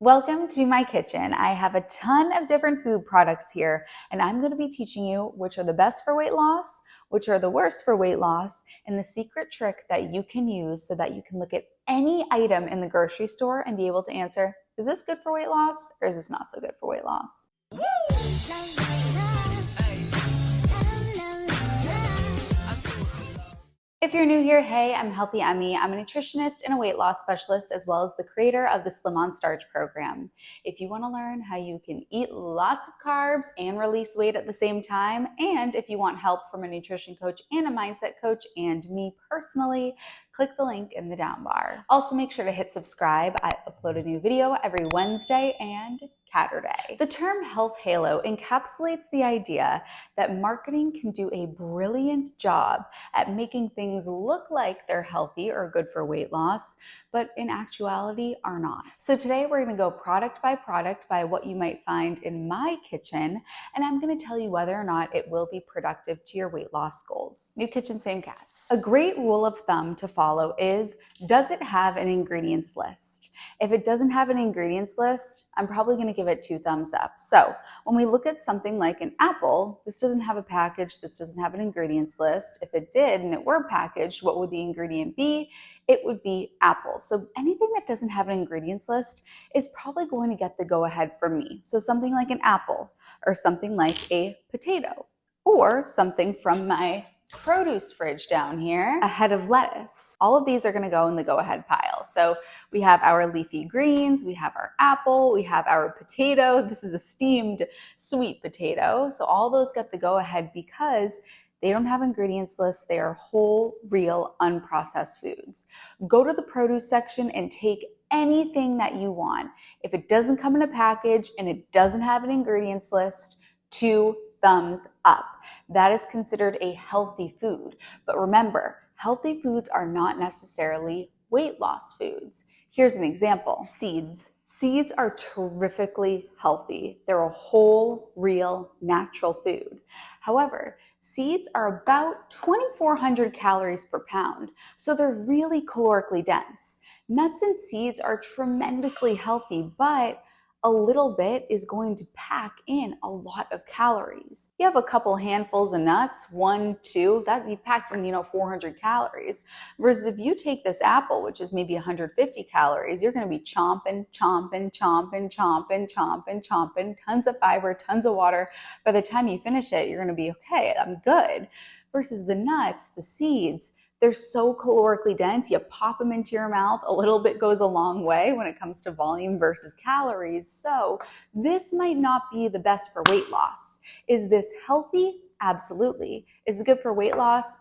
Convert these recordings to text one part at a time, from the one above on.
Welcome to my kitchen. I have a ton of different food products here, and I'm going to be teaching you which are the best for weight loss, which are the worst for weight loss, and the secret trick that you can use so that you can look at any item in the grocery store and be able to answer, is this good for weight loss or is this not so good for weight loss? If you're new here, hey, I'm Healthy Emmie. I'm a nutritionist and a weight loss specialist, as well as the creator of the Slim on Starch program. If you want to learn how you can eat lots of carbs and release weight at the same time, and if you want help from a nutrition coach and a mindset coach and me personally, click the link in the down bar. Also, make sure to hit subscribe. I upload a new video every Wednesday and Saturday. The term health halo encapsulates the idea that marketing can do a brilliant job at making things look like they're healthy or good for weight loss, but in actuality are not. So today we're going to go product by what you might find in my kitchen, and I'm going to tell you whether or not it will be productive to your weight loss goals. New kitchen, same cats. A great rule of thumb to follow is, does it have an ingredients list? If it doesn't have an ingredients list, I'm probably going to give it 2 thumbs up. So when we look at something like an apple, this doesn't have a package, this doesn't have an ingredients list. If it did and it were packaged, what would the ingredient be? It would be apple. So anything that doesn't have an ingredients list is probably going to get the go ahead from me. So something like an apple, or something like a potato, or something from my produce fridge down here, a head of lettuce. All of these are going to go in the go ahead pile. So we have our leafy greens, we have our apple, we have our potato. This is a steamed sweet potato. So all those get the go ahead because they don't have ingredients lists. They are whole, real, unprocessed foods. Go to the produce section and take anything that you want. If it doesn't come in a package and it doesn't have an ingredients list, 2 thumbs up. That is considered a healthy food. But remember, healthy foods are not necessarily weight loss foods. Here's an example. Seeds. Seeds are terrifically healthy. They're a whole, real, natural food. However, seeds are about 2,400 calories per pound, so they're really calorically dense. Nuts and seeds are tremendously healthy, but a little bit is going to pack in a lot of calories. You have a couple handfuls of nuts, 1, 2, that you've packed in, 400 calories. Versus if you take this apple, which is maybe 150 calories, you're going to be chomping, tons of fiber, tons of water. By the time you finish it, you're going to be, okay, I'm good. Versus the nuts, the seeds, they're so calorically dense, you pop them into your mouth, a little bit goes a long way when it comes to volume versus calories. So this might not be the best for weight loss. Is this healthy? Absolutely. Is it good for weight loss?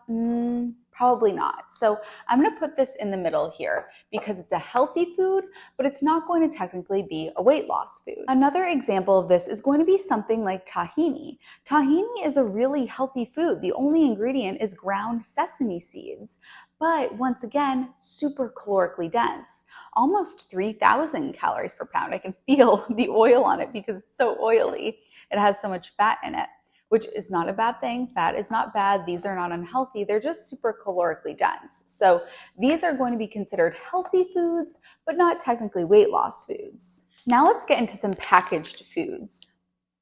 Probably not. So I'm going to put this in the middle here because it's a healthy food, but it's not going to technically be a weight loss food. Another example of this is going to be something like tahini. Tahini is a really healthy food. The only ingredient is ground sesame seeds, but once again, super calorically dense, almost 3,000 calories per pound. I can feel the oil on it because it's so oily. It has so much fat in it, which is not a bad thing. Fat is not bad. These are not unhealthy. They're just super calorically dense. So these are going to be considered healthy foods, but not technically weight loss foods. Now let's get into some packaged foods.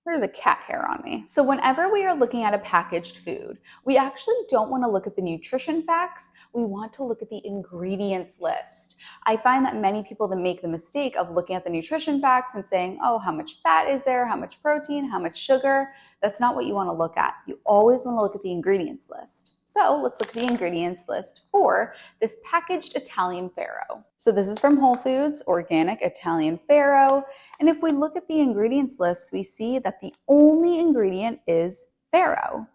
There's a cat hair on me. So whenever we are looking at a packaged food, we actually don't want to look at the nutrition facts. We want to look at the ingredients list. I find that many people that make the mistake of looking at the nutrition facts and saying, oh, how much fat is there? How much protein? How much sugar? That's not what you want to look at. You always want to look at the ingredients list. So let's look at the ingredients list for this packaged Italian farro. So this is from Whole Foods, organic Italian farro. And if we look at the ingredients list, we see that the only ingredient is farro.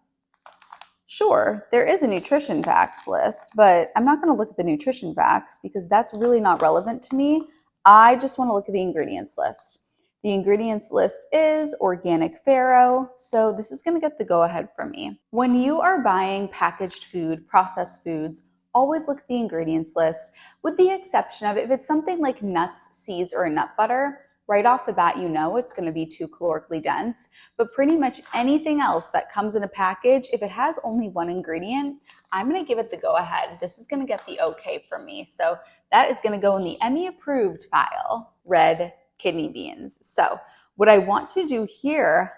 Sure, there is a nutrition facts list, but I'm not going to look at the nutrition facts because that's really not relevant to me. I just want to look at the ingredients list. The ingredients list is organic farro, so this is going to get the go-ahead from me. When you are buying packaged food, processed foods, always look at the ingredients list, with the exception of if it's something like nuts, seeds, or a nut butter. Right off the bat, you know it's going to be too calorically dense, but pretty much anything else that comes in a package, if it has only one ingredient, I'm going to give it the go-ahead. This is going to get the okay from me. So that is going to go in the Emmie approved file, red kidney beans. So what I want to do here,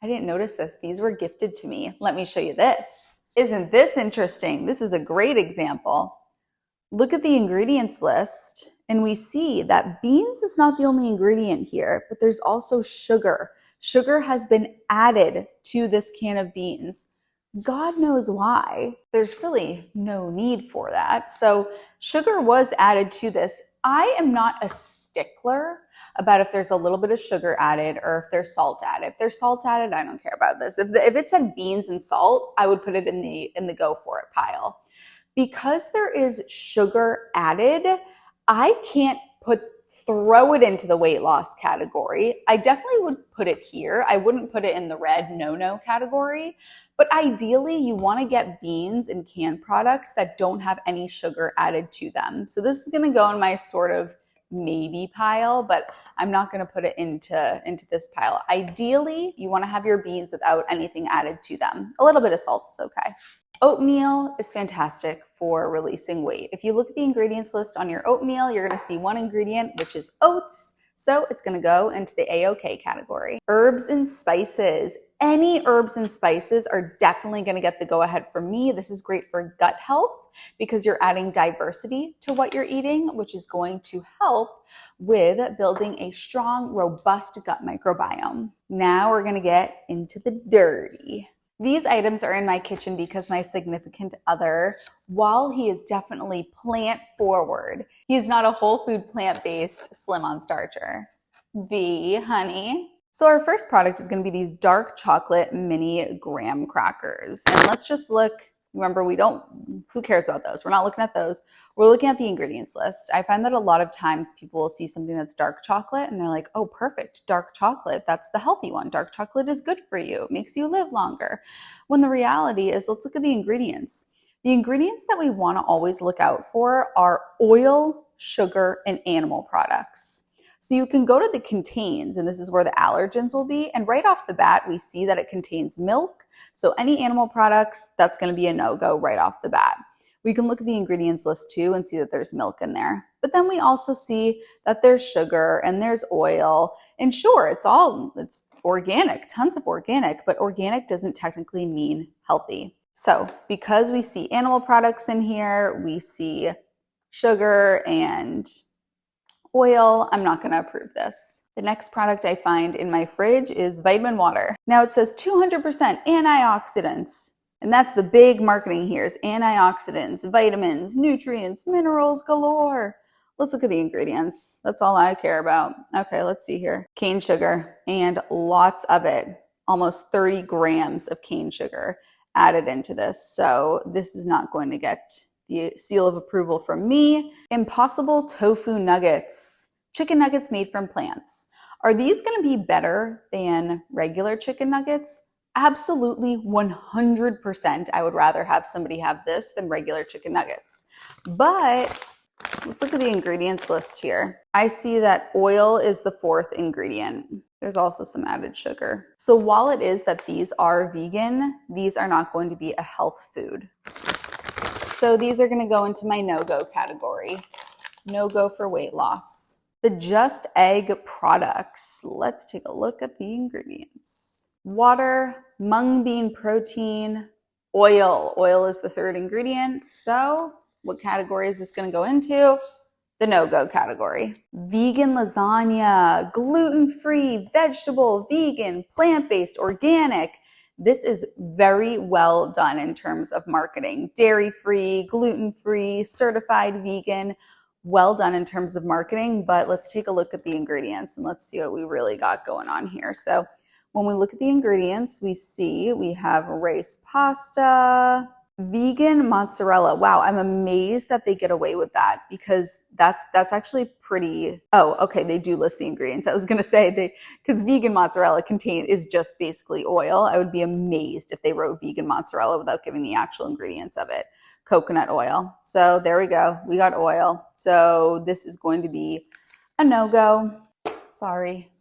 I didn't notice this. These were gifted to me. Let me show you this. Isn't this interesting? This is a great example. Look at the ingredients list, and we see that beans is not the only ingredient here, but there's also sugar. Sugar has been added to this can of beans. God knows why. There's really no need for that. So sugar was added to this. I am not a stickler about if there's a little bit of sugar added or if there's salt added. If there's salt added, I don't care about this. If it said beans and salt, I would put it in the go for it pile. Because there is sugar added, I can't throw it into the weight loss category. I definitely would put it here. I wouldn't put it in the red no category. But ideally, you want to get beans and canned products that don't have any sugar added to them. So this is going to go in my sort of maybe pile, but I'm not going to put it into this pile. Ideally, you want to have your beans without anything added to them. A little bit of salt is okay. Oatmeal is fantastic for releasing weight. If you look at the ingredients list on your oatmeal, you're going to see one ingredient, which is oats. So it's going to go into the A-OK category. Herbs and spices. Any herbs and spices are definitely going to get the go-ahead from me. This is great for gut health because you're adding diversity to what you're eating, which is going to help with building a strong, robust gut microbiome. Now we're going to get into the dirty. These items are in my kitchen because my significant other, while he is definitely plant forward, he is not a whole food plant-based slim on starcher. Honey. So our first product is going to be these dark chocolate mini graham crackers. And let's just look, remember who cares about those? We're not looking at those. We're looking at the ingredients list. I find that a lot of times people will see something that's dark chocolate and they're like, oh, perfect, dark chocolate, that's the healthy one. Dark chocolate is good for you. It makes you live longer. When the reality is, let's look at the ingredients. The ingredients that we want to always look out for are oil, sugar, and animal products. So you can go to the contains, and this is where the allergens will be. And right off the bat, we see that it contains milk. So any animal products, that's going to be a no-go right off the bat. We can look at the ingredients list too and see that there's milk in there. But then we also see that there's sugar and there's oil. And sure, it's organic, tons of organic, but organic doesn't technically mean healthy. So because we see animal products in here, we see sugar and oil, I'm not going to approve this. The next product I find in my fridge is vitamin water. Now it says 200% antioxidants. And that's the big marketing here is antioxidants, vitamins, nutrients, minerals galore. Let's look at the ingredients. That's all I care about. Okay, let's see here. Cane sugar and lots of it. Almost 30 grams of cane sugar added into this. So this is not going to get the seal of approval from me. Impossible tofu nuggets, chicken nuggets made from plants. Are these going to be better than regular chicken nuggets? Absolutely 100%. I would rather have somebody have this than regular chicken nuggets. But let's look at the ingredients list here. I see that oil is the fourth ingredient. There's also some added sugar. So while it is that these are vegan, these are not going to be a health food. So these are going to go into my no-go category. No-go for weight loss. The Just Egg products. Let's take a look at the ingredients. Water, mung bean protein, oil. Oil is the third ingredient. So what category is this going to go into? The no-go category. Vegan lasagna, gluten-free, vegetable, vegan, plant-based, organic. This is very well done in terms of marketing. Dairy-free, gluten-free, certified vegan, well done in terms of marketing, but let's take a look at the ingredients and let's see what we really got going on here. So when we look at the ingredients, we see we have rice pasta, vegan mozzarella. Wow, I'm amazed that they get away with that because that's actually pretty. Oh, okay, they do list the ingredients. I was gonna say because vegan mozzarella is just basically oil. I would be amazed if they wrote vegan mozzarella without giving the actual ingredients of it. Coconut oil. So there we go. We got oil. So this is going to be a no-go. Sorry.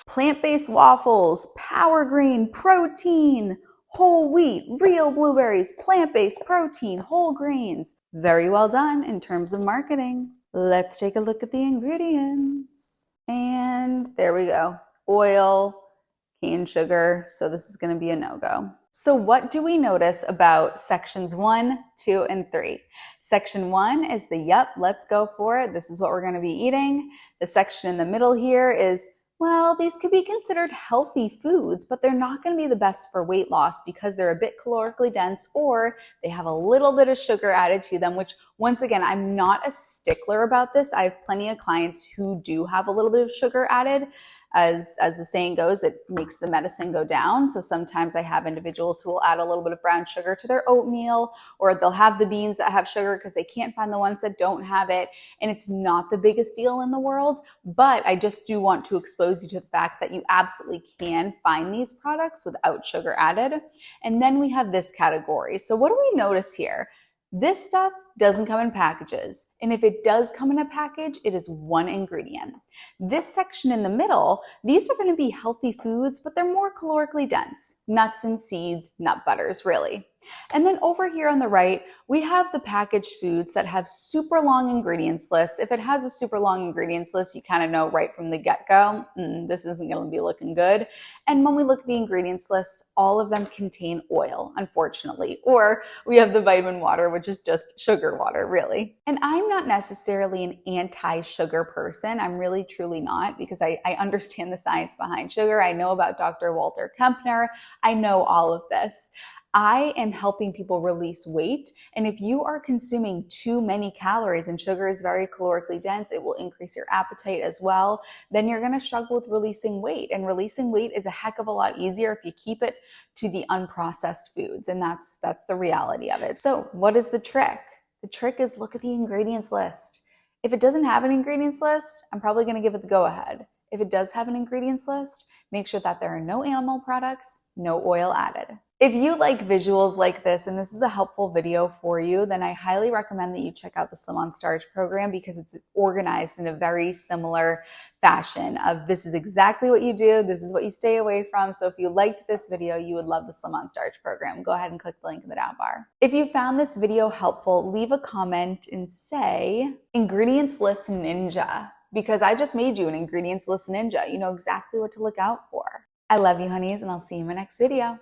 Plant-based waffles, power green, protein, whole wheat, real blueberries, plant-based protein, whole grains. Very well done in terms of marketing. Let's take a look at the ingredients. And there we go. Oil, cane sugar. So this is going to be a no-go. So what do we notice about sections 1, 2, and 3? Section 1 is the yep, let's go for it. This is what we're going to be eating. The section in the middle here is, well, these could be considered healthy foods, but they're not going to be the best for weight loss because they're a bit calorically dense or they have a little bit of sugar added to them, which once again, I'm not a stickler about this. I have plenty of clients who do have a little bit of sugar added. As the saying goes, it makes the medicine go down. So sometimes I have individuals who will add a little bit of brown sugar to their oatmeal, or they'll have the beans that have sugar because they can't find the ones that don't have it. And it's not the biggest deal in the world, but I just do want to expose you to the fact that you absolutely can find these products without sugar added. And then we have this category. So what do we notice here? This stuff doesn't come in packages. And if it does come in a package, it is one ingredient. This section in the middle, these are going to be healthy foods, but they're more calorically dense. Nuts and seeds, nut butters, really. And then over here on the right, we have the packaged foods that have super long ingredients lists. If it has a super long ingredients list, you kind of know right from the get-go, this isn't going to be looking good. And when we look at the ingredients list, all of them contain oil, unfortunately. Or we have the vitamin water, which is just sugar water, really. And I'm not necessarily an anti-sugar person. I'm really, truly not, because I understand the science behind sugar. I know about Dr. Walter Kempner. I know all of this. I am helping people release weight. And if you are consuming too many calories, and sugar is very calorically dense, it will increase your appetite as well, then you're going to struggle with releasing weight. And releasing weight is a heck of a lot easier if you keep it to the unprocessed foods. And that's the reality of it. So what is the trick? The trick is look at the ingredients list. If it doesn't have an ingredients list, I'm probably going to give it the go ahead. If it does have an ingredients list, make sure that there are no animal products, no oil added. If you like visuals like this and this is a helpful video for you, then I highly recommend that you check out the Slim on Starch program because it's organized in a very similar fashion of this is exactly what you do, this is what you stay away from. So if you liked this video, you would love the Slim on Starch program. Go ahead and click the link in the down bar. If you found this video helpful, leave a comment and say ingredients list ninja, because I just made you an ingredients list ninja. You know exactly what to look out for. I love you, honeys, and I'll see you in my next video.